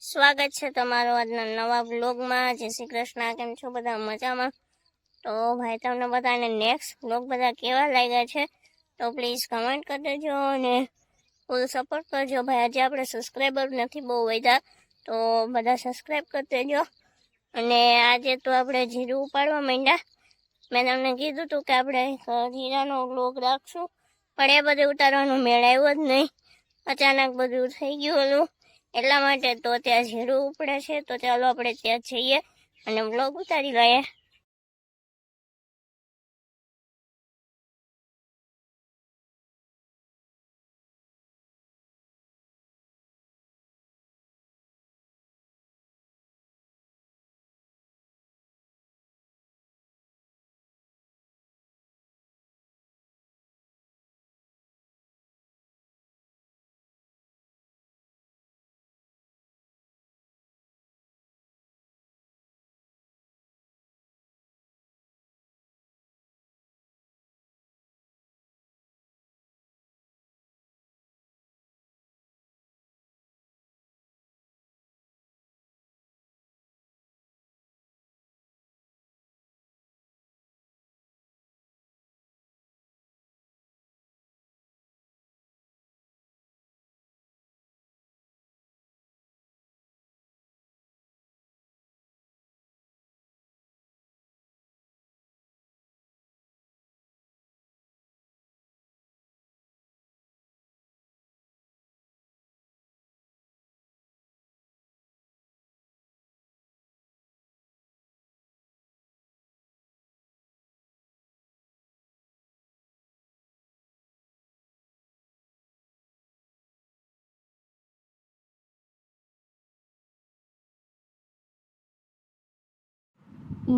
સ્વાગત છે તમારું આજના નવા બ્લોગમાં। જય શ્રી કૃષ્ણ। કેમ છો બધા? મજામાં? તો ભાઈ તમને બધાને નેક્સ્ટ બ્લોગ બધા કેવા લાગ્યા છે તો પ્લીઝ કમેન્ટ કરી દેજો અને ફૂલ સપોર્ટ કરજો ભાઈ। આજે આપણે સબસ્ક્રાઈબર નથી બહુ વધ્યા તો બધા સબસ્ક્રાઈબ કરી દેજો। અને આજે તો આપણે જીરું ઉપાડવા માંડ્યા। મેં તમને કીધું હતું કે આપણે જીરાનો બ્લોગ રાખશું, પણ એ બધું ઉતારવાનો મેળ આવ્યો જ નહીં, અચાનક બધું થઈ ગયું હતું એટલા માટે। તો ત્યાં જીરું ઉપડે છે તો ચાલો આપણે ત્યાં જઈએ અને બ્લોગ ઉતારી લઈએ।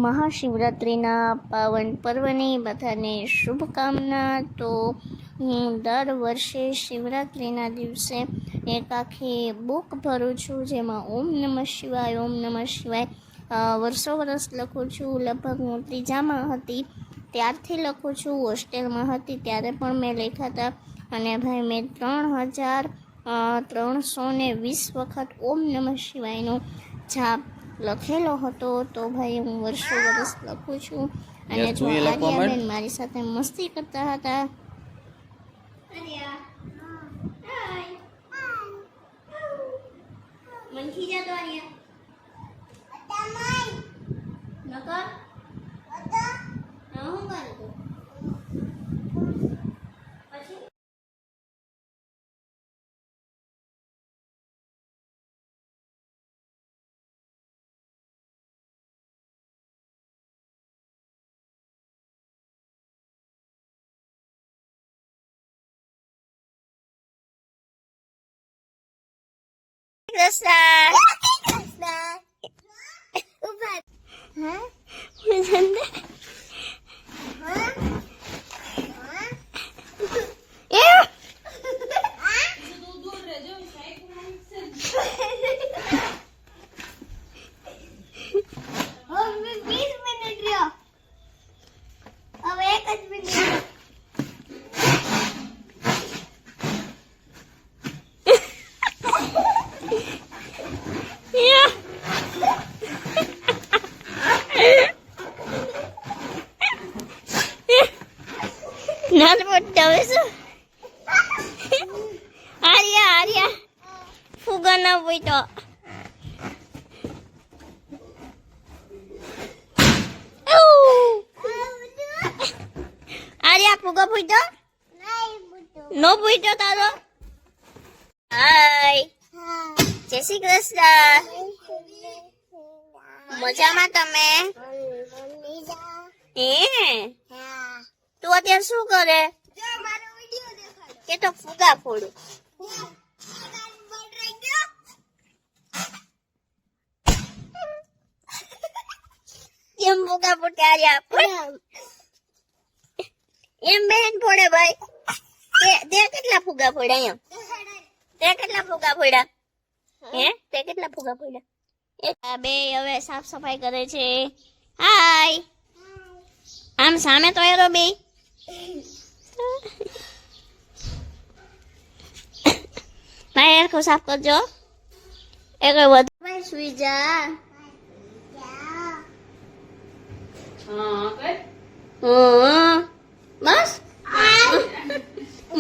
મહાશિવરાત્રિના પાવન પર્વની બધાને શુભકામના। તો હું દર વર્ષે શિવરાત્રિના દિવસે એક આખી બુક ભરું છું જેમાં ઓમ નમઃ શિવાય ઓમ નમઃ શિવાય વર્ષો વર્ષ લખું છું। લગભગ હું ત્રીજામાં હતી ત્યારથી લખું છું, હોસ્ટેલમાં હતી ત્યારે પણ મેં લખ્યા હતા અને ભાઈ મેં 3320 વખત ઓમ નમઃ શિવાયનો જાપ લખેલો હતો। તો ભાઈ હું વર્ષો વર્ષ લખું છું અને જો આર્યાબેન મારી સાથે મસ્તી કરતા હતા। આર્યા ફુગા ના હોય તો આર્યા ફુગા પૂછતો નો પૂછતો તારો। હાય જય શ્રી કૃષ્ણ। મજામાં તમે? તું અત્યારે શું કરે? કે તો ફુગા ફોડું। કેમ ફુગા ફોડ્યા? એમ બેન ફોડે ભાઈ। તે કેટલા ફુગા ફોડ્યા? એમ તે કેટલા ફુગા ફોડ્યા? તે કેટલા ફુગા ફોડ્યા? બે હવે સાફ સફાઈ કરે છે। હાય આમ સામે તો એરો બે ભાઈ હરખું સાફ કરજો। એ કઈ વધુ ભાઈ સુઈ જા. બસ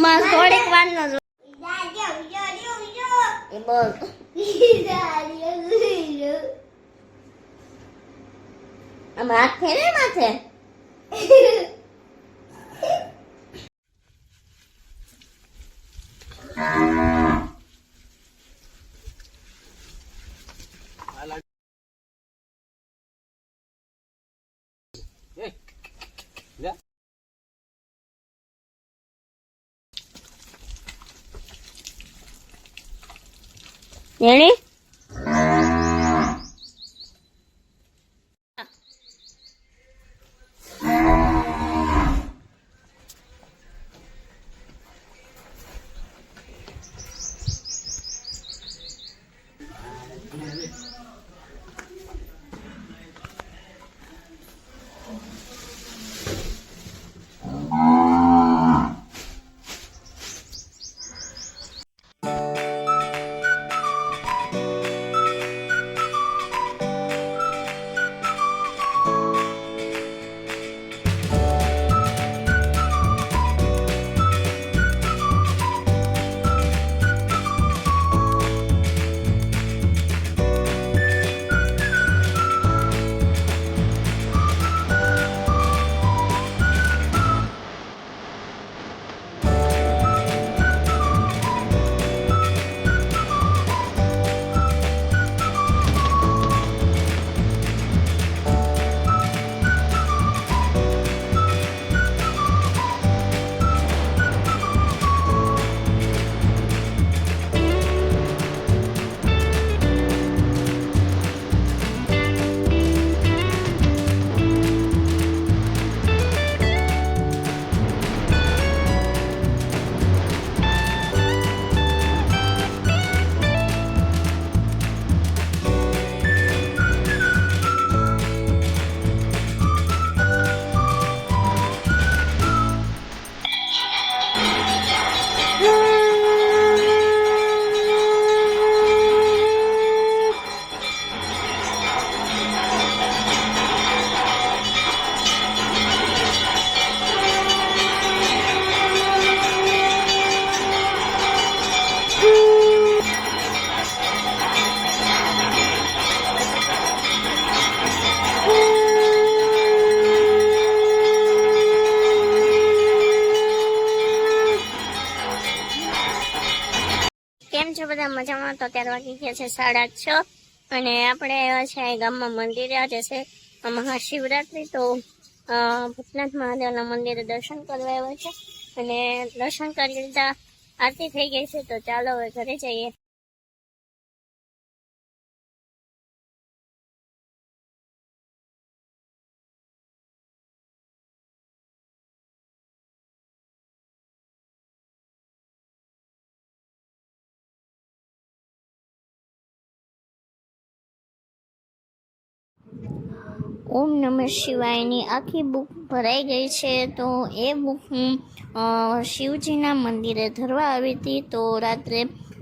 બસ થોડીક વાર નો બોલ. આમ હાથ ફેરે માથે. Ready? કેમ છો બધા મજામાં? તો અત્યારે વાગી ગયા છે 6:30 અને આપણે આવ્યા છે ગામમાં મંદિરે. આજે છે મહાશિવરાત્રી, તો ભૂતનાથ મહાદેવના મંદિરે દર્શન કરવા આવ્યા છે અને દર્શન કરી લીધા, આરતી થઈ ગઈ છે. તો ચાલો હવે ઘરે જઈએ. ઓમ નમઃ શિવાયની આખી બુક ભરાઈ ગઈ છે. તો એ બુક હું શિવજીના મંદિરે ધરવા આવી હતી. તો રાત્રે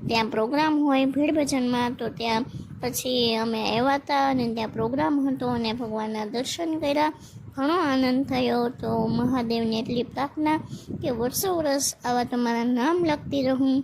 ત્યાં પ્રોગ્રામ હોય ભીડ ભજનમાં, તો ત્યાં પછી અમે આવ્યા હતા અને ત્યાં પ્રોગ્રામ હતો અને ભગવાનના દર્શન કર્યા. ઘણો આનંદ થયો. તો મહાદેવને એટલી પ્રાર્થના કે વર્ષો વર્ષ આવા તમારા નામ લખતી રહું.